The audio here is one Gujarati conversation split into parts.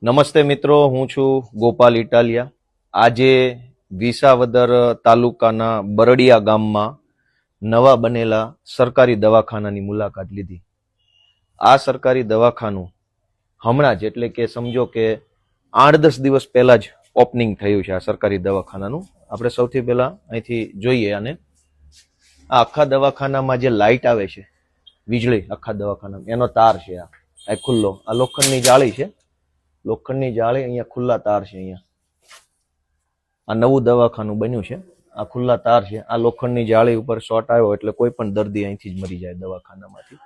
નમસ્તે મિત્રો, હું છું ગોપાલ ઇટાલિયા. આજે વિસાવદર તાલુકાના બરડિયા ગામમાં નવા બનેલા સરકારી દવાખાનાની મુલાકાત લીધી. આ સરકારી દવાખાનું હમણાં જ એટલે કે સમજો કે 8-10 દિવસ પહેલા જ ઓપનિંગ થયું છે. આ સરકારી દવાખાનાનું આપણે સૌથી પહેલા અહીંથી જોઈએ. અને આ આખા દવાખાનામાં જે લાઇટ આવે છે, વીજળી આખા દવાખાનામાં, એનો તાર છે. આ ખુલ્લો, આ લોખંડની જાળી છે. લોખંડની જાળી, અહીંયા ખુલ્લા તાર છે. અહીંયા આ નવું દવાખાનું બન્યું છે. આ ખુલ્લા તાર છે. આ લોખંડની જાળી ઉપર શોર્ટ આવ્યો એટલે કોઈ પણ દર્દી અહીંથી જ મરી જાય દવાખાનામાંથી.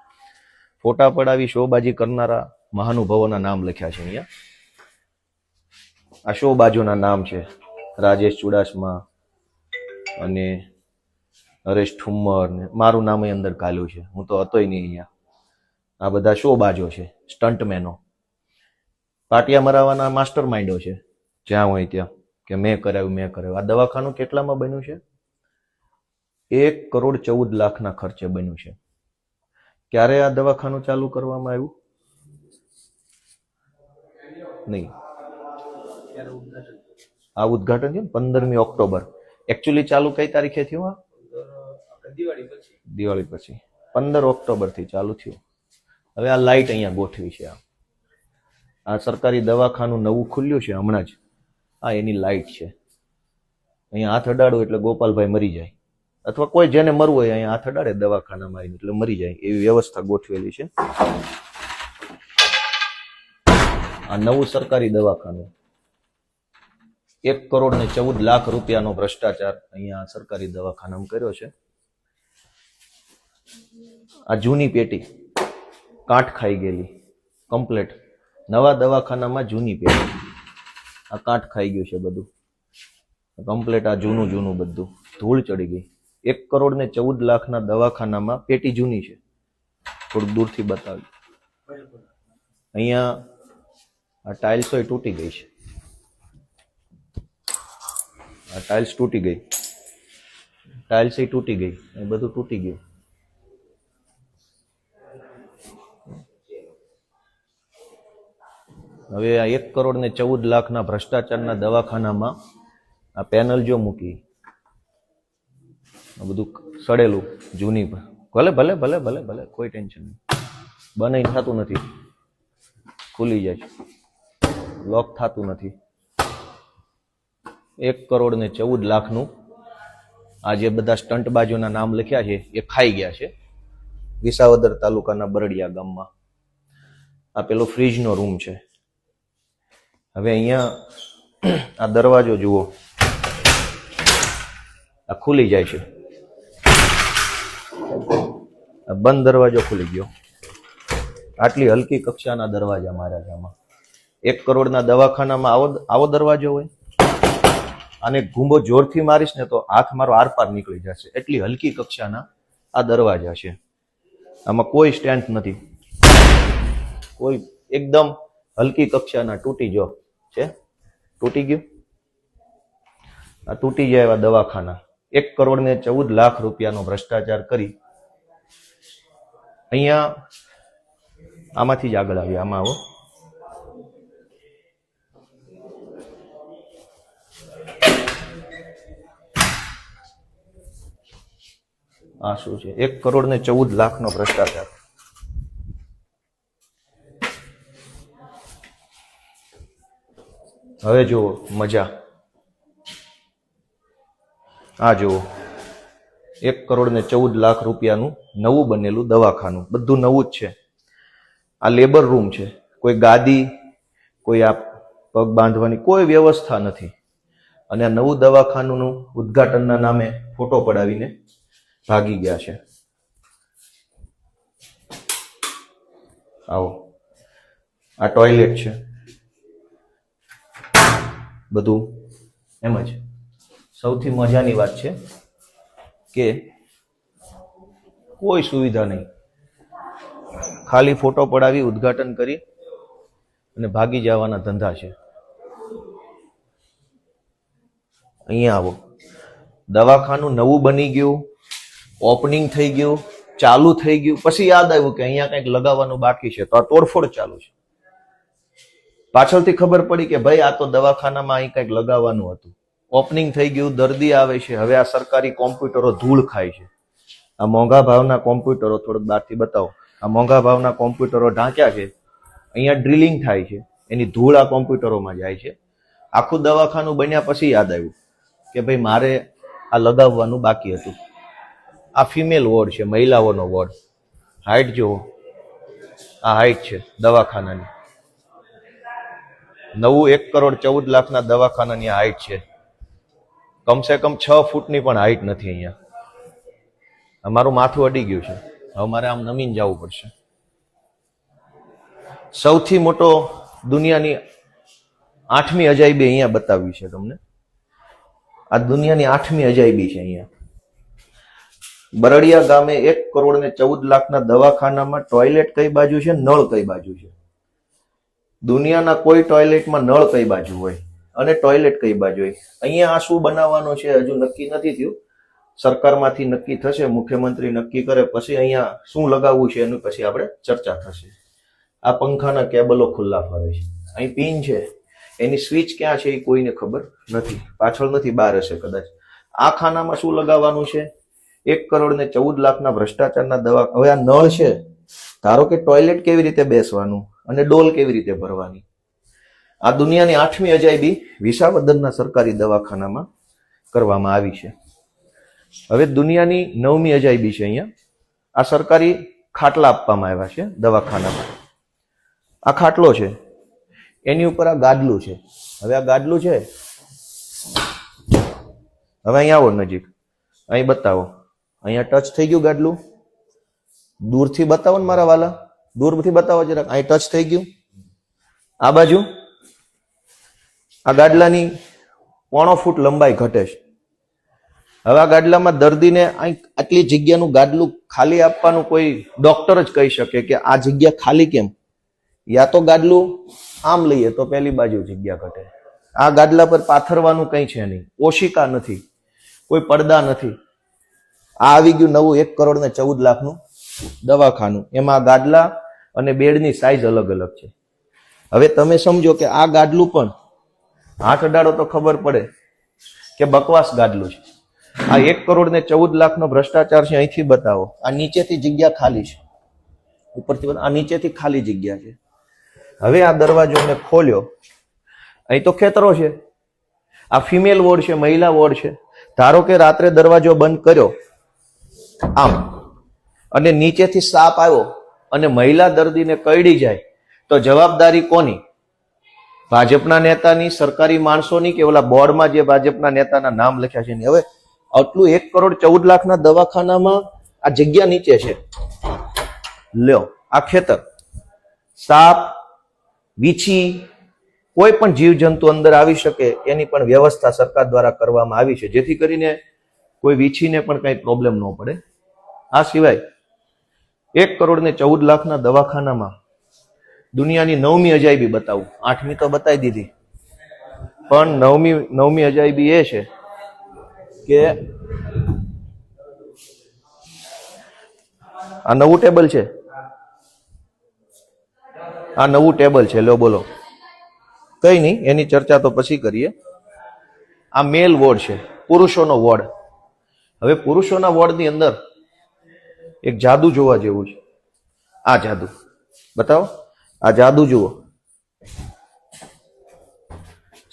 ફોટા પડાવી શોબાજી કરનારા મહાનુભાવોના નામ લખ્યા છે અહીંયા. આ શોબાજોના નામ છે: રાજેશ ચુડાસમા અને હરેશ ઠુમ્મર ને મારું નામ અંદર કાલ્યું છે. હું તો હતોય નહીં અહીંયા. આ બધા શોબાજો છે, સ્ટન્ટમેનો, પાટિયા મરાવાના માસ્ટર માઇન્ડો છે જ્યાં હોય ત્યાં, કે મેં કરાવ્યું. આ દવાખાનું કેટલામાં બન્યું છે? 1,14,00,000 ખર્ચે બન્યું છે. ક્યારે આ દવાખાનું ચાલુ કરવામાં આવ્યું? નહીં, આ ઉદ્ઘાટન છે 15મી ઓક્ટોબર. એકચ્યુઅલી ચાલુ કઈ તારીખે થયું? દિવાળી પછી 15 ઓક્ટોબર થી ચાલુ થયું. હવે આ લાઇટ અહીંયા ગોઠવી છે. આ સરકારી દવાખાનું નવું ખુલ્યું છે હમણાં જ. આ એની લાઇટ છે. અહીંયા હાથ અડાડો એટલે ગોપાલભાઈ મરી જાય, અથવા કોઈ જેને મરવું હોય અહીંયા હાથ અડાડે દવાખાનામાં આવીને એટલે મરી જાય, એવી વ્યવસ્થા ગોઠવેલી છે. આ નવું સરકારી દવાખાનું, 1,14,00,000 રૂપિયાનો ભ્રષ્ટાચાર અહીંયા સરકારી દવાખાનામાં કર્યો છે. આ જૂની પેટી કાંઠ ખાઈ ગયેલી કમ્પ્લેટ. નવા દવાખાનામાં જૂની પેટી, આ કાંઠ ખાઈ ગયું છે બધું કમ્પ્લેટ. આ જૂનું બધું ધૂળ ચડી ગઈ. 1,14,00,000 દવાખાનામાં પેટી જૂની છે. થોડુંક દૂરથી બતાવ્યું. અહીંયા આ ટાઇલ્સો તૂટી ગઈ છે. આ ટાઇલ્સ તૂટી ગઈ, ટાઇલ્સ તૂટી ગઈ, એ બધું તૂટી ગયું. હવે આ 1,14,00,000 ભ્રષ્ટાચારના દવાખાનામાં આ પેનલ જો મૂકી, આ બધું સડેલું જૂની, ભલે ભલે ભલે ભલે ભલે કોઈ ટેન્શન નહીં. બનાઈ થતું નથી, ખુલી જાય, લોક થતું નથી. 1,14,00,000 આ જે બધા સ્ટંટબાજોના નામ લખ્યા છે એ ખાઈ ગયા છે વિસાવદર તાલુકાના બરડિયા ગામમાં. આ પેલો ફ્રીજનો રૂમ છે. હવે અહીંયા આ દરવાજો જુઓ, આ ખુલી જાય છે. આ બંધ દરવાજો ખુલી ગયો. આટલી હલકી કક્ષાના દરવાજા માર્યા છે આમાં. 1 કરોડના દવાખાનામાં આવો દરવાજો હોય? આને ઘૂંબો જોરથી મારીશ ને તો હાથ મારો આરપાર નીકળી જશે. એટલી હલકી કક્ષાના આ દરવાજા છે. આમાં કોઈ સ્ટેન્ડ નથી, કોઈ, એકદમ હલકી કક્ષાના. તૂટી જો છે, તૂટી ગયું. આ તૂટી જાય એવા દવાખાના. 1,14,00,000 રૂપિયાનો ભ્રષ્ટાચાર કરી અહીંયા. આમાંથી જ આગળ આવ્યા. આમાં આવો. આ શું છે? 1,14,00,000 ભ્રષ્ટાચાર. હવે જુઓ મજા. આ જુઓ 1,14,00,000 રૂપિયાનું નવું બનેલું દવાખાનું. બધું નવું જ છે. આ લેબર રૂમ છે. કોઈ ગાદી, કોઈ આ પગ બાંધવાની કોઈ વ્યવસ્થા નથી. અને આ નવું દવાખાનું ઉદ્ઘાટનના નામે ફોટો પડાવીને ભાગી ગયા છે. આવો, આ ટોયલેટ છે. બધું એમ જ. સૌથી મજાની વાત છે કે કોઈ સુવિધા નહીં. ખાલી ફોટો પડાવી, ઉદ્ઘાટન કરી અને ભાગી જવાના ધંધા છે. અહીંયા આવો. દવાખાનું નવું બની ગયું, ઓપનિંગ થઈ ગયું, ચાલુ થઈ ગયું. પછી યાદ આવ્યું કે અહીંયા કંઈક લગાવવાનું બાકી છે, તો આ તોડફોડ ચાલુ છે. પાછળથી ખબર પડી કે ભાઈ આ તો દવાખાનામાં અહીં કંઈક લગાવવાનું હતું. ઓપનિંગ થઈ ગયું, દર્દી આવે છે. હવે આ સરકારી કોમ્પ્યુટરો ધૂળ ખાય છે. આ મોંઘા ભાવના કોમ્પ્યુટરો થોડુંક બહારથી બતાવો. આ મોંઘા ભાવના કોમ્પ્યુટરો ઢાંક્યા છે. અહીંયા ડ્રિલિંગ થાય છે, એની ધૂળ આ કોમ્પ્યુટરોમાં જાય છે. આખું દવાખાનું બન્યા પછી યાદ આવ્યું કે ભાઈ મારે આ લગાવવાનું બાકી હતું. આ ફિમેલ વોર્ડ છે, મહિલાઓનો વોર્ડ. હાઈટ જુઓ, આ હાઈટ છે દવાખાનાની. નવું 1,14,00,000 દવાખાનાની હાઈટ છે. કમસે કમ 6 ફૂટની પણ હાઈટ નથી અહીંયા. અમારું માથું અડી ગયું છે. હવે મારે આમ નમીને જવું પડશે. સૌથી મોટો દુનિયાની 8મી અજાયબી અહીંયા બતાવી છે તમને. આ દુનિયાની 8મી અજાયબી છે અહીંયા. બરડિયા ગામે 1,14,00,000 દવાખાનામાં ટોયલેટ કઈ બાજુ છે, નળ કઈ બાજુ છે? દુનિયાના કોઈ ટોયલેટમાં નળ કઈ બાજુ હોય અને ટોયલેટ કઈ બાજુ હોય? અહીંયા આ શું બનાવવાનું છે હજુ નક્કી નથી થયું. સરકારમાંથી નક્કી થશે, મુખ્યમંત્રી નક્કી કરે પછી અહીંયા શું લગાવવું છે એનું પછી આપણે ચર્ચા થશે. આ પંખાના કેબલો ખુલ્લા ફરે છે. અહીં પિન છે, એની સ્વિચ ક્યાં છે એ કોઈને ખબર નથી. પાછળ નથી, બહાર હશે કદાચ. આ ખાનામાં શું લગાવવાનું છે? 1,14,00,000 ભ્રષ્ટાચારના દવા. હવે આ નળ છે, ધારો કે ટોયલેટ કેવી રીતે બેસવાનું અને ડોલ કેવી રીતે ભરવાની? આ દુનિયાની 8મી અજાયબી વિસાવદરના સરકારી દવાખાનામાં કરવામાં આવી છે. હવે દુનિયાની 9મી અજાયબી છે અહીંયા. આ સરકારી ખાટલા આપવામાં આવ્યા છે દવાખાનામાં. આ ખાટલો છે, એની ઉપર આ ગાદલું છે. હવે આ ગાદલું છે, હવે અહીંયા આવો નજીક, અહીં બતાવો. અહીંયા ટચ થઈ ગયું ગાદલું. દૂરથી બતાવો ને મારા વાલા, દૂરથી બતાવો જરાક. અહીં ટચ થઈ ગયું. આ બાજુ આ ગાદલાની 1.5 ફૂટ લંબાઈ ઘટે છે. હવે આ ગાદલામાં દર્દીને આટલી જગ્યાનું ગાદલું ખાલી આપવાનું કોઈ ડોક્ટર જ કહી શકે કે આ જગ્યા ખાલી કેમ? યા તો ગાદલું આમ લઈએ તો પેલી બાજુ જગ્યા ઘટે. આ ગાદલા પર પાથરવાનું કંઈ છે નહીં, ઓશિકા નથી, કોઈ પડદા નથી. આ આવી ગયું નવું 1,14,00,000 દવાખાનું. એમાં ગાદલા અને બેડની સાઈઝ અલગ અલગ છે. હવે તમે સમજો કે આ ગાદલું પણ હાથ અડાડો તો ખબર પડે કે બકવાસ ગાદલું છે. આ 1,14,00,000 ભ્રષ્ટાચાર છે. અહીંથી બતાવો. આ નીચેથી જગ્યા ખાલી છે, ઉપરથી આ નીચેથી ખાલી જગ્યા છે. હવે આ દરવાજો મેં ખોલ્યો, અહીં તો ખેતરો છે. આ ફિમેલ વોર્ડ છે, મહિલા વોર્ડ છે. ધારો કે રાત્રે દરવાજો બંધ કર્યો આમ અને નીચેથી સાપ આવ્યો અને મહિલા દર્દીને કરડી જાય તો જવાબદારી કોની? ભાજપના નેતાની, સરકારી માણસોની, કે ઓલા બોર્ડમાં જે ભાજપના નેતાના નામ લખ્યા છે? હવે આટલું 1,14,00,000 દવાખાનામાં આ જગ્યા નીચે છે. લ્યો, આ ખેતર, સાપ, વીછી, કોઈ પણ જીવજંતુ અંદર આવી શકે એની પણ વ્યવસ્થા સરકાર દ્વારા કરવામાં આવી છે, જેથી કરીને કોઈ વીછીને પણ કઈ પ્રોબ્લેમ ન પડે. આ સિવાય 1,14,00,000 દવાખાનામાં દુનિયાની 9મી અજાયબી બતાવું. 8મી તો બતાવી દીધી, પણ 9મી અજાયબી એ છે કે આ નવું ટેબલ છે. આ નવું ટેબલ છે. લો બોલો. કઈ નહીં, એની ચર્ચા તો પછી કરીએ. આ મેલ વોર્ડ છે, પુરુષોનો વોર્ડ. હવે પુરુષોના વોર્ડની અંદર એક જાદુ જોવા જેવું છે. આ જાદુ બતાવો. આ જાદુ જુઓ.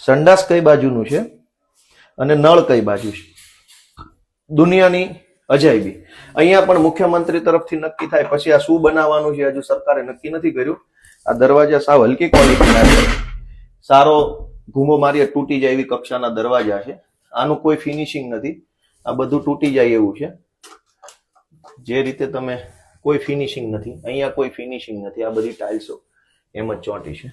સંડાસ કઈ બાજુનું છે અને નળ કઈ બાજુ છે? દુનિયાની અજાયબી. અહીંયા પણ મુખ્યમંત્રી તરફથી નક્કી થાય પછી આ શું બનાવવાનું છે હજુ સરકારે નક્કી નથી કર્યું. આ દરવાજા સાવ હલકી ક્વોલિટીના છે, સારો ઘૂમો મારીએ તૂટી જાય એવી કક્ષાના દરવાજા છે. આનું કોઈ ફિનિશિંગ નથી. આ બધું તૂટી જાય એવું છે. જે રીતે તમે, કોઈ ફિનિશિંગ નથી અહીંયા, કોઈ ફિનિશિંગ નથી. આ બધી ટાઇલ્સો એમ જ ચોંટી છે.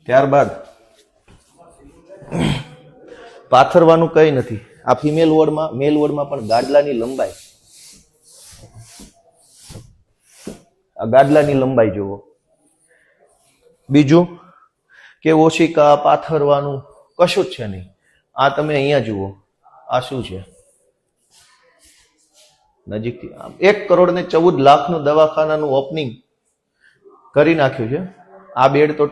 ત્યારબાદ પાથરવાનું કઈ નથી. આ ફિમેલ વોર્ડમાં, મેલ વોર્ડમાં પણ ગાદલાની લંબાઈ, આ ગાદલાની લંબાઈ જુઓ. બીજું કે ઓશિકા, પાથરવાનું કશું જ છે નહીં. આ તમે અહીંયા જુઓ. આ શું છે? નજીકથી 1,14,00,000 દવાખાનાનું ઓપનિંગ કરી નાખ્યું છે. આ બેડ તો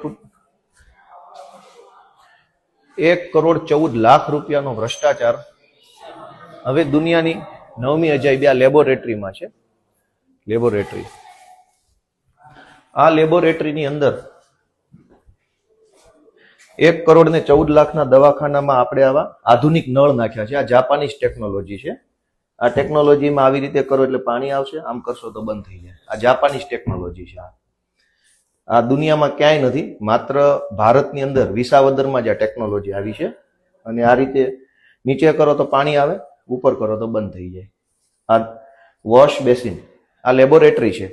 1,14,00,000 રૂપિયાનો ભ્રષ્ટાચાર હવે દુનિયાની 9મી અજાયબી આ લેબોરેટરીમાં છે. લેબોરેટરી, આ લેબોરેટરીની અંદર 1,14,00,000 દવાખાનામાં આપણે આવા આધુનિક નળ નાખ્યા છે. આ જાપાનીઝ ટેકનોલોજી છે. આ ટેકનોલોજીમાં આવી રીતે કરો એટલે પાણી આવશે, આમ કરશો તો બંધ થઈ જાય. આ જાપાનીઝ ટેકનોલોજી છે. આ દુનિયામાં ક્યાંય નથી, માત્ર ભારતની અંદર વિસાવદરમાં જ આ ટેકનોલોજી આવી છે. અને આ રીતે નીચે કરો તો પાણી આવે, ઉપર કરો તો બંધ થઈ જાય. આ વોશ બેસિન, આ લેબોરેટરી છે.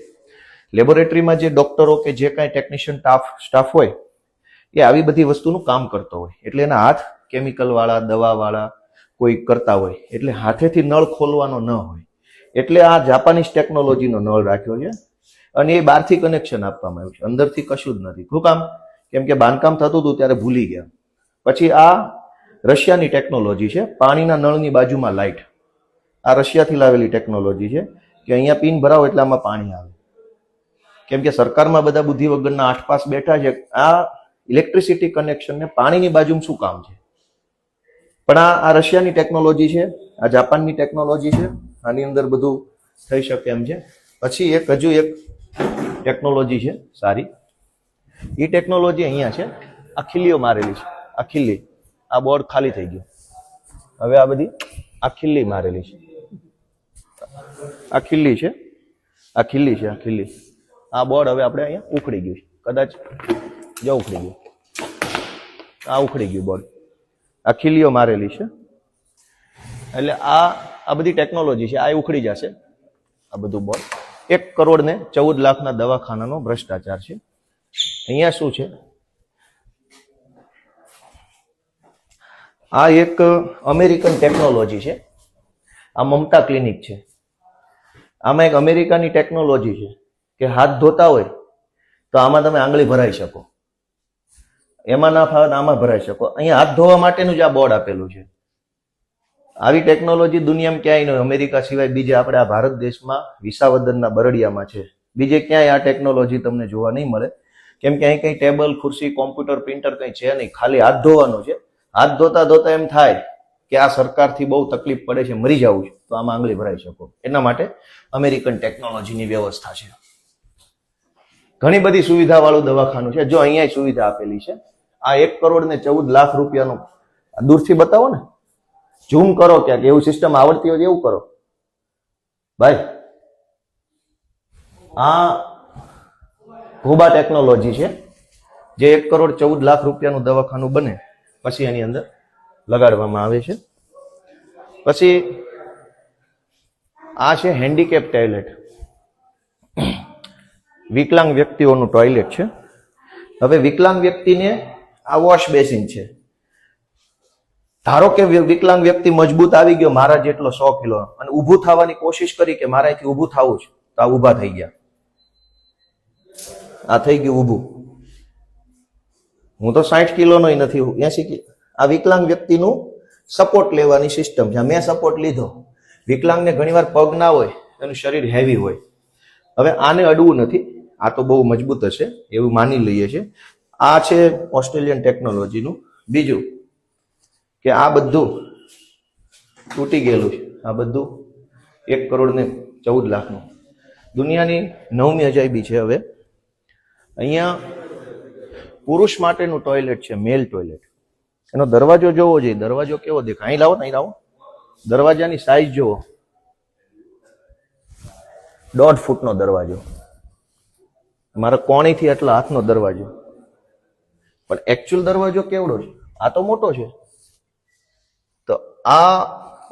લેબોરેટરીમાં જે ડોક્ટરો કે જે કાંઈ ટેકનિશિયન સ્ટાફ હોય એ આવી બધી વસ્તુનું કામ કરતો હોય, એટલે એના હાથ કેમિકલ વાળા, દવા વાળા કોઈ કરતા હોય, એટલે હાથેથી નળ ખોલવાનો ન હોય. એટલે આ જાપાનીઝ ટેકનોલોજીનો નળ રાખ્યો છે. અને એ બહારથી કનેક્શન આપવામાં આવ્યું છે, અંદરથી કશું જ નથી. શું કામ? કેમ કે બાંધકામ થતું હતું ત્યારે ભૂલી ગયા. પછી આ રશિયાની ટેકનોલોજી છે, પાણીના નળની બાજુમાં લાઇટ. આ રશિયાથી લાવેલી ટેકનોલોજી છે કે અહીંયા પિન ભરાવો એટલે આમાં પાણી આવે. કેમ કે સરકારમાં બધા બુદ્ધિ વગરના આઠપાસ બેઠા છે. આ ઇલેક્ટ્રિસિટી કનેક્શન ને પાણીની બાજુમાં શું કામ છે? પણ આ રશિયાની ટેકનોલોજી છે, આ જાપાનની ટેકનોલોજી છે. આની અંદર બધું થઈ શકે એમ છે. પછી હજુ એક ટેકનોલોજી છે સારી. એ ટેકનોલોજી અહીંયા છે, આ ખીલીઓ મારેલી છે. આ ખીલી, આ બોર્ડ ખાલી થઈ ગયું. હવે આ બધી આ ખીલી મારેલી છે. આ ખીલી છે, આ ખીલી છે, આ ખીલી. આ બોર્ડ હવે આપણે અહીંયા ઉખડી ગયું છે. કદાચ જો ઉખડી ગયું, આ ઉખડી ગયું બોર્ડ. આ ખીલીઓ મારેલી છે. એટલે આ બધી ટેકનોલોજી છે, આ ઉખડી જશે. આ બધું બોર્ડ 1,14,00,000 દવાખાનાનો ભ્રષ્ટાચાર છે. અહીંયા શું છે? આ એક અમેરિકન ટેકનોલોજી છે. આ મમતા ક્લિનિક છે. આમાં એક અમેરિકાની ટેકનોલોજી છે કે હાથ ધોતા હોય તો આમાં તમે આંગળી ભરાઈ શકો. એમાં ના ફાવે આમાં ભરાઈ શકો. અહીંયા હાથ ધોવા માટેનું જ આ બોર્ડ આપેલું છે. આવી ટેકનોલોજી દુનિયામાં ક્યાંય નહીં, અમેરિકા સિવાય બીજે આપણે આ ભારત દેશમાં વિસાવદરના બરડિયામાં છે. બીજે ક્યાંય આ ટેકનોલોજી તમને જોવા નહીં મળે. કેમ કે અહીં કંઈ ટેબલ, ખુરશી, કોમ્પ્યુટર, પ્રિન્ટર કંઈ છે નહીં, ખાલી હાથ ધોવાનું છે. હાથ ધોતા ધોતા એમ થાય કે આ સરકારથી બહુ તકલીફ પડે છે, મરી જવું છે, તો આમાં આંગળી ભરાઈ શકો. એના માટે અમેરિકન ટેકનોલોજીની વ્યવસ્થા છે. ઘણી બધી સુવિધા વાળું દવાખાનું છે. જો અહીંયા સુવિધા આપેલી છે. આ 1,14,00,000 રૂપિયાનું દૂરથી બતાવો ને, ઝૂમ કરો ક્યાંક, એવું સિસ્ટમ આવડતી હોય એવું કરો ભાઈ. આ ઘોબા ટેકનોલોજી છે, જે 1,14,00,000 રૂપિયાનું દવાખાનું બને પછી એની અંદર લગાડવામાં આવે છે. પછી આ છે હેન્ડીકેપ ટોયલેટ, વિકલાંગ વ્યક્તિઓનું ટોયલેટ છે. હવે વિકલાંગ વ્યક્તિને આ વોશ બેસિન છે. ધારો કે વિકલાંગ વ્યક્તિ મજબૂત આવી ગયો, મારા જેટલો 100 કિલો, અને ઊભું થવાની કોશિશ કરી કે મારાથી ઊભું થવું છે, તો આ ઊભા થઈ ગયા. આ થઈ ગયું ઊભું. હું તો 60 કિલોનો નથી, 80 કિલો. આ વિકલાંગ વ્યક્તિનું સપોર્ટ લેવાની સિસ્ટમ છે. મેં સપોર્ટ લીધો. વિકલાંગને ઘણીવાર પગ ના હોય, એનું શરીર હેવી હોય. હવે આને અડવું નથી, આ તો બહુ મજબૂત હશે એવું માની લઈએ છે. આ છે ઓસ્ટ્રેલિયન ટેકનોલોજીનું. બીજું કે આ બધું તૂટી ગયેલું છે. આ બધું 1,14,00,000 દુનિયાની 9મી અજાયબી છે. હવે અહીંયા પુરુષ માટેનું ટોયલેટ છે, મેલ ટોયલેટ. એનો દરવાજો જોવો જોઈએ. દરવાજો કેવો દેખાય? અહીં લાવો, અહીં લાવો. દરવાજાની સાઈઝ જોવો, 1.5 ફૂટનો દરવાજો. મારા કોણીથી એટલા હાથનો દરવાજો. પણ એકચ્યુઅલ દરવાજો કેવડો છે? આ તો મોટો છે. તો આ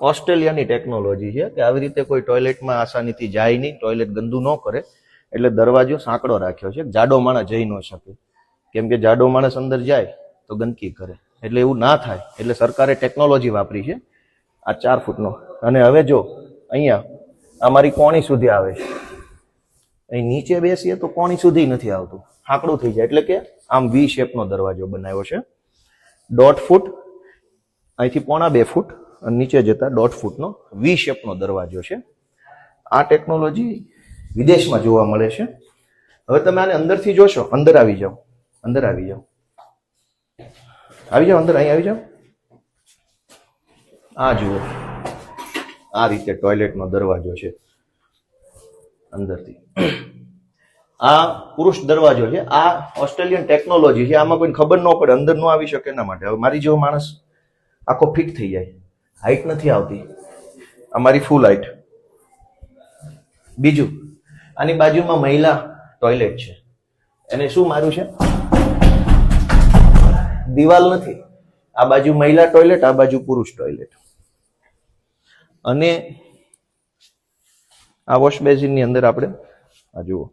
ઓસ્ટ્રેલિયાની ટેકનોલોજી છે કે આવી રીતે કોઈ ટોયલેટમાં આસાનીથી જાય નહીં, ટોયલેટ ગંદુ ન કરે, એટલે દરવાજો સાંકડો રાખ્યો છે. જાડો માણસ જઈ ન શકે, કેમ કે જાડો માણસ અંદર જાય તો ગંદકી કરે. એટલે એવું ના થાય, એટલે સરકારે ટેકનોલોજી વાપરી છે આ 4 ફૂટનો. અને હવે જો અહીંયા અમારી કોણી સુધી આવે છે. અહીં નીચે બેસીએ તો કોણી સુધી નથી આવતું, સાંકડું થઈ જાય. એટલે કે આમ વી શેપનો દરવાજો બનાવ્યો છે. 1.5 ફૂટ, અહીંથી 1.25 ફૂટ, અને નીચે જતા 1.5 ફૂટનો વી શેપનો દરવાજો છે. આ ટેકનોલોજી વિદેશમાં જોવા મળે છે. હવે તમે આને અંદરથી જોશો, અંદર આવી જાઓ, અંદર આવી જાઓ, આવી જાઓ અંદર, અહીં આવી જાઓ. આ જુઓ, આ રીતે ટોયલેટનો દરવાજો છે અંદરથી. આ પુરુષ દરવાજો છે. આ ઓસ્ટ્રેલિયન ટેકનોલોજી છે. આમાં કોઈને ખબર ન પડે, અંદર ન આવી શકે એના માટે. હવે મારી જેવો માણસ આખો ફિટ થઈ જાય, હાઈટ નથી આવતી. આ મારી ફૂલ હાઈટ. બીજું, આની બાજુમાં મહિલા ટોયલેટ છે. એને શું માર્યું છે? દિવાલ નથી. આ બાજુ મહિલા ટોયલેટ, આ બાજુ પુરુષ ટોયલેટ. અને આ વોશ બેસિનની અંદર આપણે આ જુઓ,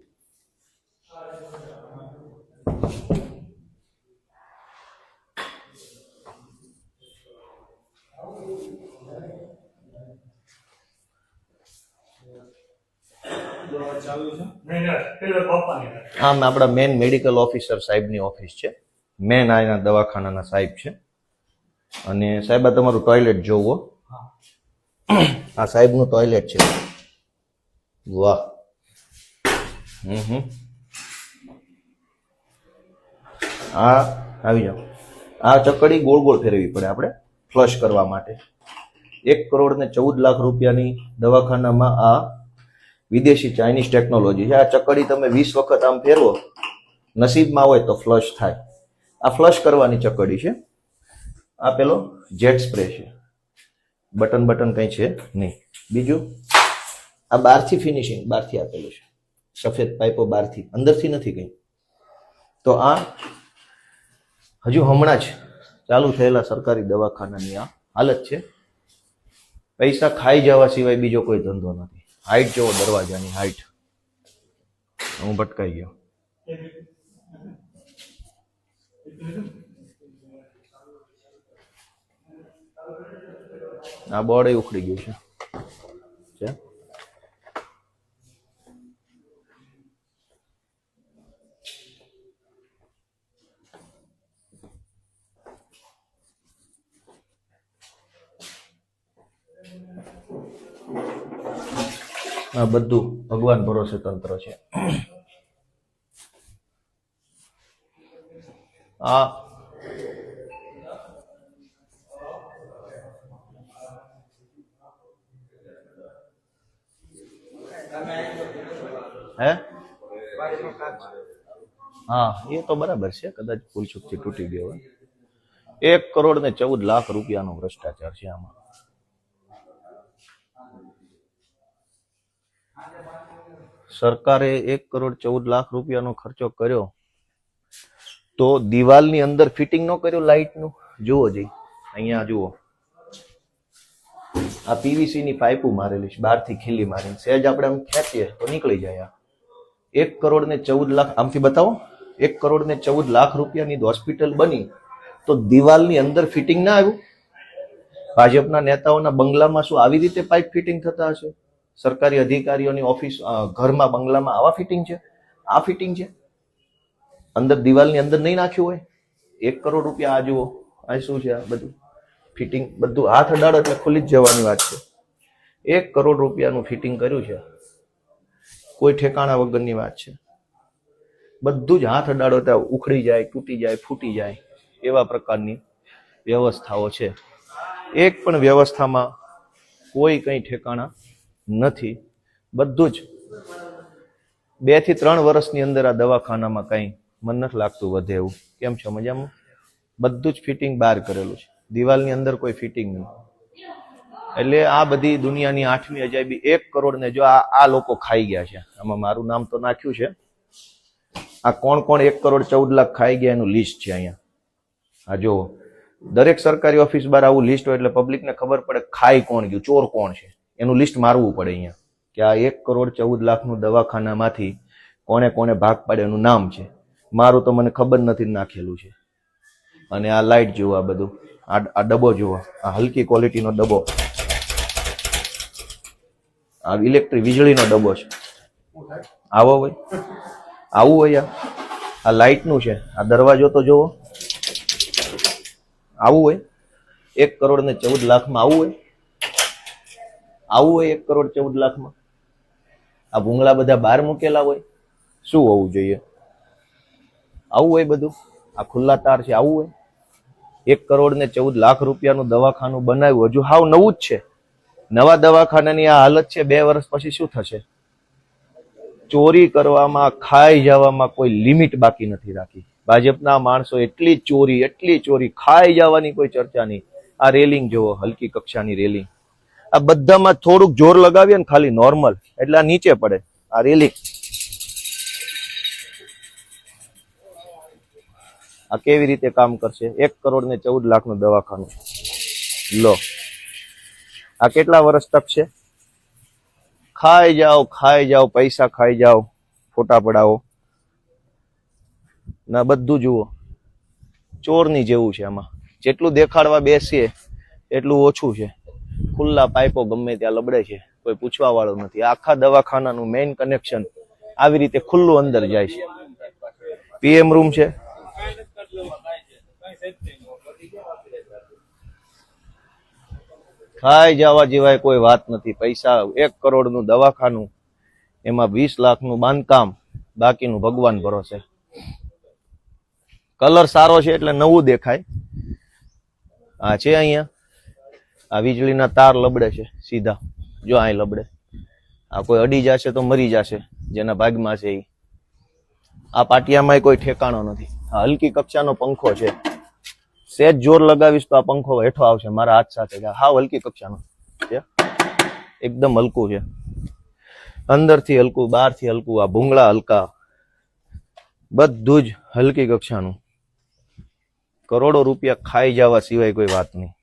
આમ આપણા મેન મેડિકલ ઓફિસર સાહેબની ઓફિસ છે. મેન આના દવાખાનાના સાહેબ છે. અને સાહેબ આ તમારું ટોયલેટ જોવો. આ સાહેબનું ટોયલેટ છે. વાહ. આ આવી જાઓ. આ ચકડી ગોળ ગોળ ફેરવવી પડે આપણે ફ્લશ કરવા માટે. 1,14,00,000 રૂપિયાની દવાખાનામાં આ વિદેશી ચાઇનીઝ ટેકનોલોજી છે. આ ચકડી તમે 20 વખત આમ ફેરવો, નસીબમાં હોય તો ફ્લશ થાય. આ ફ્લશ કરવાની ચકડી છે. આ પેલો જેટ સ્પ્રે છે. બટન કંઈ છે નહીં. બીજું, આ બહારથી ફિનિશિંગ, બહારથી આપેલું છે. સફેદ પાઇપો બહારથી, અંદરથી નથી કંઈ. તો આ હજુ હમણાં જ ચાલુ થયેલા સરકારી દવાખાનાની આ હાલત છે. પૈસા ખાઈ જવા સિવાય બીજો કોઈ ધંધો નથી. હાઈટ જોવો દરવાજાની હાઈટ. હું ભટકાઈ ગયો. આ બોર્ડ ઉખડી ગયું છે. આ બધું ભગવાન ભરોસે તંત્ર છે. આ હે, હા એ તો બરાબર છે. કદાચ ભૂલચૂકથી તૂટી ગયો હોય. 1,14,00,000 રૂપિયાનો ભ્રષ્ટાચાર છે આમાં. સરકારે 1,14,00,000 રૂપિયાનો ખર્ચો કર્યો તો દિવાલની અંદર ફિટિંગ ન કર્યું લાઇટનું. જુઓ જી, અહીંયા જુઓ, આ પીવીસી ની પાઇપો મારેલી છે બહારથી ખીલી મારીને. સહેજ આપણે આમ ખેંચીએ તો નીકળી જાય. 1,14,00,000 આમથી બતાવો. 1,14,00,000 રૂપિયાની હોસ્પિટલ બની તો દિવાલની અંદર ફિટિંગ ના આવ્યું. ભાજપના નેતાઓના બંગલામાં શું આવી રીતે પાઇપ ફિટિંગ થતા હશે? સરકારી અધિકારીઓની ઓફિસ, ઘરમાં, બંગલામાં આવા ફિટિંગ છે? આ ફિટિંગ છે અંદર દિવાલની અંદર નહીં નાખ્યું હોય? 1 કરોડ રૂપિયા. આ જુઓ, આ શું છે? આ બધું ફિટિંગ, બધું હાથ અડાડો એટલે ખુલી જ જવાની વાત છે. 1 કરોડ રૂપિયાનું ફિટિંગ કર્યું છે. કોઈ ઠેકાણા વગરની વાત છે. બધું જ હાથ અડાડો ત્યાં ઉખડી જાય, તૂટી જાય, ફૂટી જાય એવા પ્રકારની વ્યવસ્થાઓ છે. એક પણ વ્યવસ્થામાં કોઈ કંઈ ઠેકાણા નથી. બધું જ 2 થી 3 વર્ષની અંદર આ દવાખાનામાં કંઈ મન નથી લાગતું વધે એવું. કેમ છો? મજામાં? બધું જ ફિટિંગ બહાર કરેલું છે. દિવાલની અંદર કોઈ ફિટિંગ નહીં. એટલે આ બધી દુનિયાની 8મી અજાયબી 1 કરોડ ને જો આ લોકો ખાઈ ગયા છે. આમાં મારું નામ તો નાખ્યું છે. આ કોણ 1,14,00,000 ખાઈ ગયા એનું લિસ્ટ છે અહીંયા. આ જો દરેક સરકારી ઓફિસ બાર આવું લિસ્ટ હોય એટલે પબ્લિકને ખબર પડે ખાઈ કોણ ગયું, ચોર કોણ છે. એનું લિસ્ટ મારવું પડે અહીંયા કે આ 1,14,00,000 દવાખાનામાંથી કોને કોને ભાગ પાડે એનું નામ છે. મારું તો મને ખબર નથી નાખેલું છે. અને આ લાઇટ જુઓ, આ બધું, આ ડબ્બો જુઓ, આ હલકી ક્વોલિટીનો ડબ્બો, આ ઇલેક્ટ્રિક વીજળીનો ડબ્બો છે. આવો હોય, આવું હોય. આ લાઇટનું છે. આ દરવાજો તો જુઓ, આવું હોય. 1,14,00,000 આવું હોય? આવું હોય 1,14,00,000? આ ભૂંગળા બધા બહાર મૂકેલા હોય? શું હોવું જોઈએ? આવું હોય બધું? આ ખુલ્લા તાર છે આવું હોય? 1 કરોડ ને 14 લાખ રૂપિયાનું દવાખાનું બનાવ્યું, હજુ હાવ નવું જ છે. નવા દવાખાનાની આ હાલત છે, 2 વર્ષ પછી શું થશે? ચોરી કરવામાં, ખાઈ જવામાં કોઈ લિમિટ બાકી નથી રાખી. ભાજપના માણસો એટલી ચોરી, ખાઈ જવાની કોઈ ચર્ચા નહીં. આ રેલિંગ જુઓ, હલકી કક્ષાની રેલિંગ. આ બધામાં થોડુંક જોર લગાવીએ ને ખાલી નોર્મલ, એટલે આ નીચે પડે. આ રેલિંગ આ કેવી રીતે કામ કરશે? 1 કરોડ ને 14 લાખનું દવાખાનું લો, આ કેટલા વર્ષ તક છે? ખાઈ જાઓ, પૈસા ખાઈ જાઓ, ફોટા પડાવો ના, બધું જુઓ ચોરની જેવું છે. આમાં જેટલું દેખાડવા બેસીએ એટલું ઓછું છે. ખુલ્લા પાઇપો ગમે ત્યાં લબડે છે, કોઈ પૂછવા વાળું નથી. આખા દવાખાનાનું મેઇન કનેક્શન આવી રીતે ખુલ્લું અંદર જાય છે. પીએમ રૂમ છે, ખાઈ જવા જેવાય કોઈ વાત નથી. પૈસા 1 કરોડનું દવાખાનું, એમાં 20 લાખનું બાંધકામ, બાકીનું ભગવાન ભરોસે. કલર સારો છે એટલે નવું દેખાય. આ છે અહીંયા, આ વીજળીના તાર લબડે છે સીધા, જો અહીં લબડે. આ કોઈ અડી જશે તો મરી જશે, જેના ભાગમાં છે એ. આ પાટિયામાં કોઈ ઠેકાણો નથી. આ હલકી કક્ષાનો પંખો છે, સેજ જોર લગાવીશ તો આ પંખો હેઠો આવશે મારા હાથ સાથે. હા, હલકી કક્ષાનો છે, એકદમ હલકું છે, અંદરથી હલકું, બહારથી હલકું. આ ભૂંગળા હલકા, બધું જ હલકી કક્ષાનું. કરોડો રૂપિયા ખાઈ જવા સિવાય કોઈ વાત નહીં.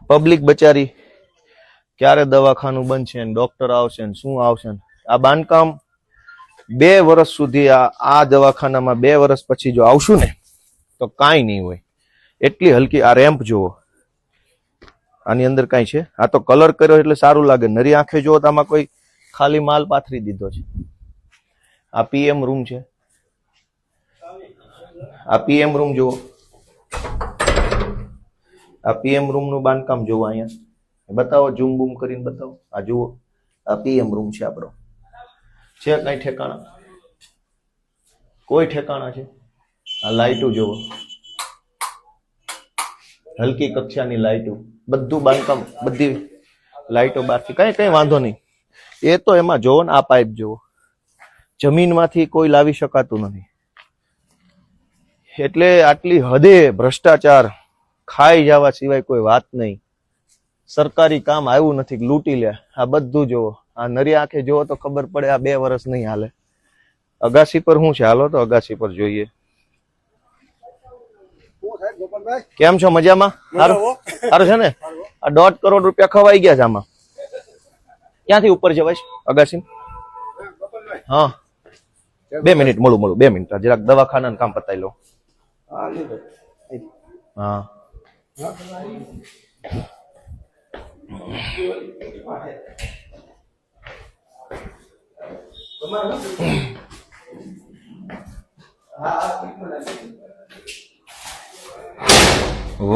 પબ્લિક બચારી ક્યારે દવાખાનું બનશે ને ડોક્ટર આવશે ને શું આવશે ને. આ બાંધકામ 2 વર્ષ સુધી, આ દવાખાનામાં 2 વર્ષ પછી જો આવશું ને તો કાંઈ નહીં હોય. એટલી હલકી. આ રેમ્પ જુઓ, આની અંદર કાંઈ છે? આ તો કલર કર્યો એટલે સારું લાગે. નરી આંખે જુઓ તો આમાં કોઈ ખાલી માલ પાથરી દીધો છે. આ પીએમ રૂમ છે, આ પીએમ રૂમ જુઓ, આ પીએમ રૂમ નું બાંધકામ જુઓ. અહીંયા બતાવો, ઝૂમ બૂમ કરીને બતાવો. આ જુઓ, આ પીએમ રૂમ છે આપણો. છે કઈ ઠેકાણા? કોઈ ઠેકાણા છે? આ લાઈટો જુઓ, હલકી કક્ષાની લાઈટો, બધું બાંધકામ, બધી લાઈટો બહારથી. કઈ વાંધો નહીં. એ તો એમાં જોવો ને, આ પાઇપ જુઓ, જમીનમાંથી કોઈ લાવી શકાતું નથી. એટલે આટલી હદે ભ્રષ્ટાચાર, ખાઈ જવા સિવાય કોઈ વાત નહીં. સરકારી કામ આવ્યું નથી, લૂંટી લે. આ બધું જુઓ, આ નરી આંખે જુઓ તો ખબર પડે આ 2 વર્ષ નહીં હાલે. અગાસી પર શું છે? હાલો તો અગાસી પર જોઈએ. કેમ છો? મજામાં? સારું છે ને? આ 1.5 કરોડ રૂપિયા ખવાઈ ગયા છે આમાં. ક્યાંથી ઉપર જવાય છે અગાસી? હા, 2 મિનિટ મળું 2 મિનિટ, જરાક દવાખાનાનું કામ પતાવી લો. હા,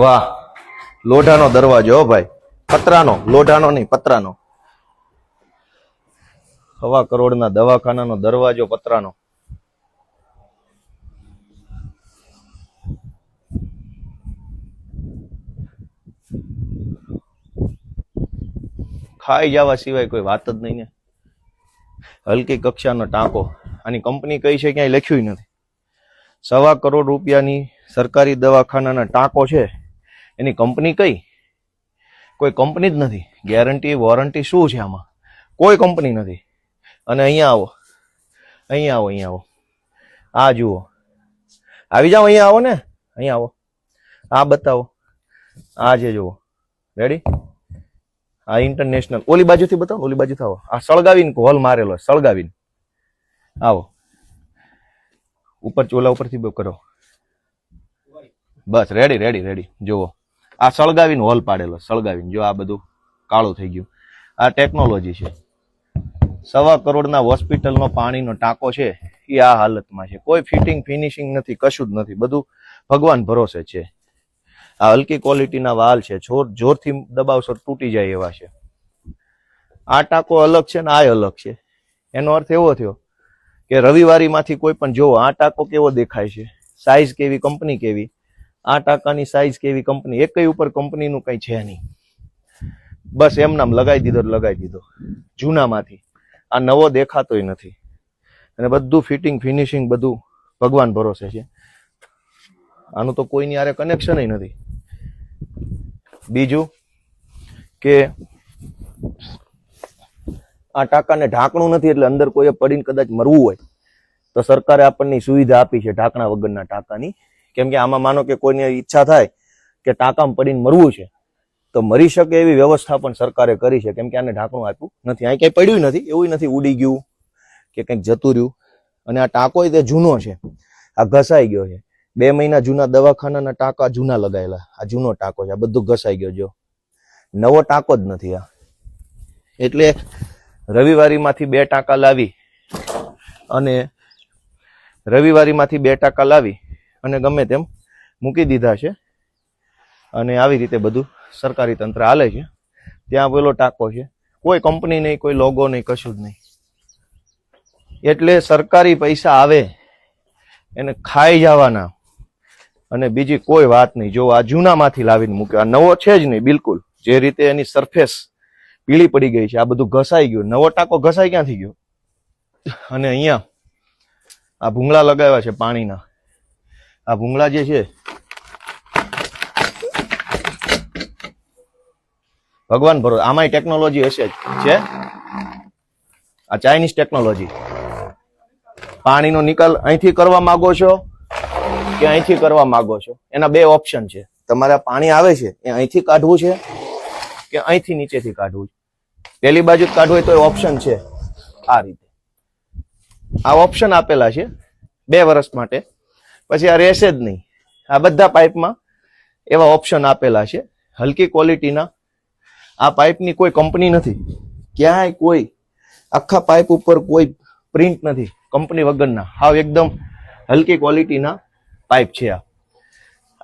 વાહ, લોઢાનો દરવાજો ભાઈ, પતરાનો, લોઢાનો નહીં, પતરાનો. 1.25 કરોડના દવાખાનાનો દરવાજો પતરાનો. ખાઈ જવા સિવાય કોઈ વાત જ નહીં ને. હલકી કક્ષાનો ટાંકો. આની કંપની કઈ છે ક્યાંય લખ્યું નથી. 1.25 કરોડ રૂપિયાની સરકારી દવાખાનાના ટાંકો છે, એની કંપની કઈ? કોઈ કંપની જ નથી. ગેરંટી વોરંટી શું છે આમાં? કોઈ કંપની નથી. અને અહીંયા આવો, અહીંયા આવો, આ જુઓ, આવી જાઓ, અહીંયા આવો ને, અહીંયા આવો, આ બતાવો, આ જે જુઓ, રેડી? આ ઇન્ટરનેશનલ. ઓલી બાજુથી બતાવો, ઓલી બાજુથી આવો. આ સળગાવીને હોલ મારેલો, સળગાવીને આવો. ઉપર ચોલા ઉપરથી કરો, બસ. રેડી જુઓ, આ સળગાવીને હોલ પાડેલો, સળગાવીને. જો આ બધું કાળું થઈ ગયું. આ ટેકનોલોજી છે. 1.25 કરોડના હોસ્પિટલનો પાણીનો ટાંકો છે એ આ હાલતમાં છે. કોઈ ફિટિંગ ફિનિશિંગ નથી, કશું જ નથી. બધું ભગવાન ભરોસે છે. આ હલકી ક્વોલિટીના વાલ છે, જોરથી દબાવશો તૂટી જાય એવા છે. આ ટાંકો અલગ છે ને આ અલગ છે. એનો અર્થ એવો થયો કે રવિવારીમાંથી કોઈ પણ જોવો આ ટાંકો કેવો દેખાય છે, સાઈઝ કેવી, કંપની કેવી, આ ટાંકાની સાઈઝ કેવી, કંપની, એકય ઉપર કંપનીનું કંઈ છે નહીં. બસ એમનામ લગાવી દીધો જૂનામાંથી. આ નવો દેખાતોય નથી અને બધું ફિટિંગ ફિનિશિંગ બધું ભગવાન ભરોસે છે. આનું તો કોઈની આરે કનેક્શન નથી. બીજું કે આ ટાંકાને ઢાંકણું નથી, એટલે અંદર કોઈ પડીને કદાચ મરવું હોય તો સરકારે આપણને સુવિધા આપી છે ઢાંકણા વગરના ટાંકાની. કેમ કે આમાં માનો કે કોઈની ઈચ્છા થાય કે ટાંકામાં પડીને મરવું છે તો મરી શકે એવી વ્યવસ્થા પણ સરકારે કરી છે. કેમ કે આને ઢાંકણું આપ્યું નથી, અહીં ક્યાંય પડ્યું નથી, એવું નથી ઉડી ગયું કે કંઈક જતું રહ્યું. અને આ ટાંકો તે જૂનો છે, આ ઘસાઈ ગયો છે. 2 મહિના જૂના દવાખાનાના ટાંકા જૂના લગાયેલા, આ જૂનો ટાંકો છે, આ બધું ઘસાઈ ગયો. જો નવો ટાંકો જ નથી આ. એટલે રવિવારીમાંથી 2 ટાંકા લાવી અને ગમે તેમ મૂકી દીધા છે. અને આવી રીતે બધું સરકારી તંત્ર હાલે છે. ત્યાં પેલો ટાંકો છે, કોઈ કંપની નહીં, કોઈ લોગો નહીં, કશું જ નહીં. એટલે સરકારી પૈસા આવે એને ખાઈ જવાના અને બીજી કોઈ વાત નહીં. જો આ જૂનામાંથી લાવીને મૂક્યો, આ નવો છે જ નહીં બિલકુલ. જે રીતે એની સરફેસ પીળી પડી ગઈ છે, આ બધું ઘસાઈ ગયું. નવો ટાંકો ઘસાઈ ક્યાંથી ગયો? અને અહીંયા આ ભૂંગળા લગાવ્યા છે પાણીના. આ ભૂંગળા જે છે ભગવાન ભરો, આમાંય ટેકનોલોજી હશે જ છે. આ ચાઇનીઝ ટેકનોલોજી. પાણીનો નિકાલ અહીંથી કરવા માંગો છો કે અહીંથી કરવા માંગો છો, એના 2 ઓપ્શન છે. તમારે પાણી આવે છે એ અહીંથી કાઢવું છે કે અહીંથી નીચેથી કાઢવું છે. પેલી બાજુ કાઢવું હોય તો ઓપ્શન છે આ રીતે. આ ઓપ્શન આપેલા છે 2 વર્ષ માટે, પછી આ રહેશે જ નહીં. આ બધા પાઇપમાં એવા ઓપ્શન આપેલા છે. હલકી ક્વોલિટીના આ પાઇપની કોઈ કંપની નથી, ક્યાંય કોઈ આખા પાઇપ ઉપર કોઈ પ્રિન્ટ નથી, કંપની વગરના. હાવ એકદમ હલકી ક્વોલિટીના પાઇપ છે.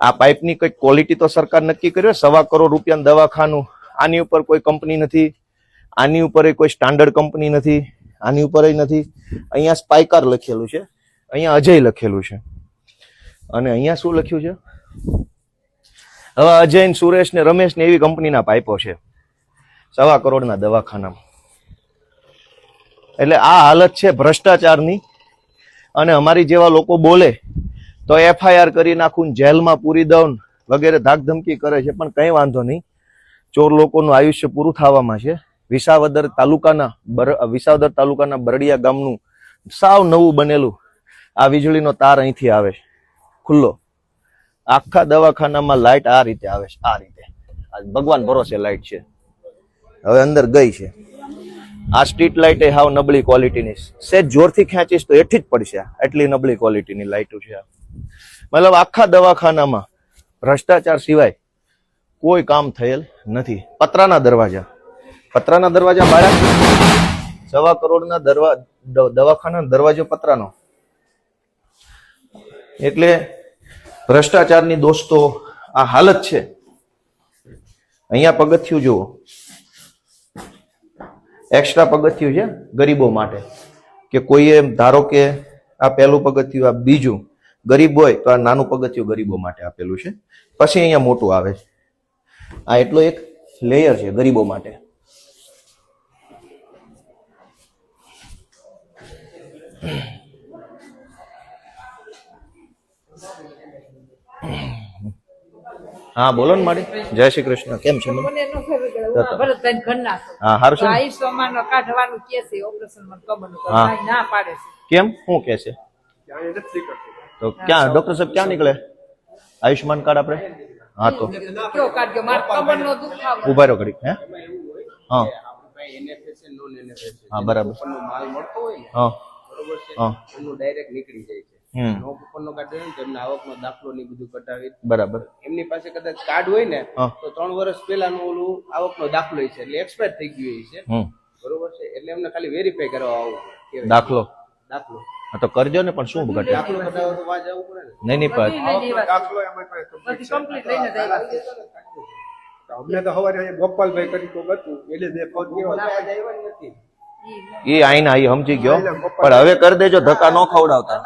આ પાઇપની કઈ ક્વોલિટી તો સરકાર નક્કી કર્યો, 1.25 કરોડ રૂપિયાનું દવાખાનું. આની ઉપર કોઈ કંપની નથી, આની ઉપર કોઈ સ્ટાન્ડર્ડ કંપની નથી, આની ઉપર નથી. અહીંયા સ્પાઇકાર લખેલું છે, અહીંયા અજય લખેલું છે, અને અહીંયા શું લખ્યું છે? હવે અજય ને સુરેશ ને રમેશ ને એવી કંપનીના પાઇપો છે 1.25 કરોડના દવાખાનામાં. એટલે આ હાલત છે ભ્રષ્ટાચારની. અને અમારી જેવા લોકો બોલે તો FIR કરી નાખું, જેલમાં પૂરી દઉં વગેરે ધાકધમકી કરે છે, પણ કંઈ વાંધો નહીં. ચોર લોકોનું આયુષ્ય પૂરું થવામાં છે. વિસાવદર તાલુકાના બરડિયા ગામનું સાવ નવું બનેલું આ વીજળીનો તાર અહીંથી આવે છે ખુલ્લો. આખા દવાખાનામાં લાઇટ આ રીતે આવે છે, આ રીતે. ભગવાન ભરોસે લાઇટ છે, હવે અંદર ગઈ છે. આ સ્ટ્રીટ લાઇટ એ હાવ નબળી ક્વોલિટીની, સેજ જોરથી ખેંચીશ તો એઠી જ પડશે, એટલી નબળી ક્વોલિટીની લાઇટો છે. મતલબ આખા દવાખાનામાં ભ્રષ્ટાચાર સિવાય કોઈ કામ થયેલ નથી. પતરાના દરવાજા બાળક 1.25 કરોડના દવાખાના દરવાજો પતરાનો. એટલે ભ્રષ્ટાચારની દોસ્તો આ હાલત છે. અહીંયા પગથિયું જુઓ, એક્સ્ટ્રા પગથિયું છે ગરીબો માટે, કે કોઈએ ધારો કે આ પહેલું પગથિયું, આ બીજું. ગરીબ હોય તો આ નાનું પગથિયું ગરીબો માટે આપેલું છે, પછી અહીંયા મોટું આવે છે. આ એટલો એક લેયર છે ગરીબો માટે. હા બોલો ને માડી. જય શ્રી કૃષ્ણ. કેમ છે? હા હારું છે. કેમ શું કે છે? તો ક્યાં ડોક્ટર સાહેબ ક્યાં નીકળે? આયુષ્માન કાર્ડ આપણે? હા તો ઉભા રહ્યો ઘડી. હે હા હા બરાબર. હા હા ડાયરેક્ટ નીકળી જાય છે. નો કૂપન નો કાર્ડ હોય ને તેમને આવકનો દાખલો ને બધું કઢાવી. બરાબર. એમની પાસે કદાચ કાર્ડ હોય ને તો 3 વર્ષ પહેલાનું ઓલું આવકનો દાખલો છે, એટલે એક્સપાયર થઈ ગયું છે. બરોબર છે, એટલે એમને ખાલી વેરીફાઈ કરવા આવું દાખલો. હા તો કરજો ને, પણ શું ઘટે? દાખલો કઢાવો તો વાંચ આવવું પડે ને. નહીં દાખલો એમાં કમ્પ્લીટ લઈને અમને તો હવારે ગોપાલભાઈ કરી તો હતું એટલે બે પગ આવ્યા નથી. એ આઈના એ સમજી ગયો, પણ હવે કરી દેજો, ધક્કા ન ખવડાવતા.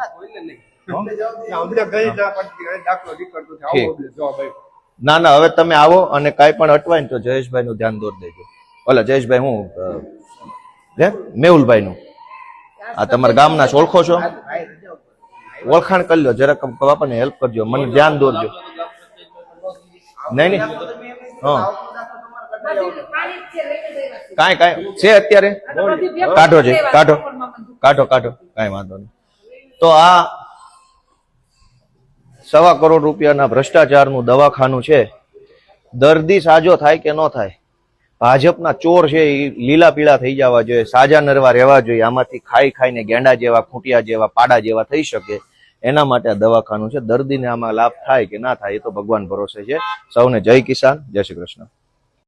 ના ના, હવે તમે આવો અને કાંઈ પણ અટવાય ને તો જયેશભાઈ નું ધ્યાન દોરી દેજો. ઓલા જયેશભાઈ હું મેહુલભાઈ નું, આ તમારા ગામના છો, ઓળખો છો? ઓળખાણ કરી લો જરાક, બાપાને હેલ્પ કરજો, મને ધ્યાન દોરજો. નહીં નહીં, હા કાંઈ છે અત્યારે, કાઢો છે, કાઢો કાઢો કાઢો, કાંઈ વાંધો નહીં. તો આ 1.25 કરોડ રૂપિયાના ભ્રષ્ટાચારનું દવાખાનું છે. દર્દી સાજો થાય કે ન થાય, ભાજપના ચોર છે એ લીલા પીળા થઈ જવા જોઈએ, સાજા નરવા રહેવા જોઈએ. આમાંથી ખાઈ ખાઈને ગેંડા જેવા, ખૂંટિયા જેવા, પાડા જેવા થઈ શકે, એના માટે આ દવાખાનું છે. દર્દીને આમાં લાભ થાય કે ના થાય એ તો ભગવાન ભરોસે છે. સૌને જય કિસાન, જય શ્રી કૃષ્ણ.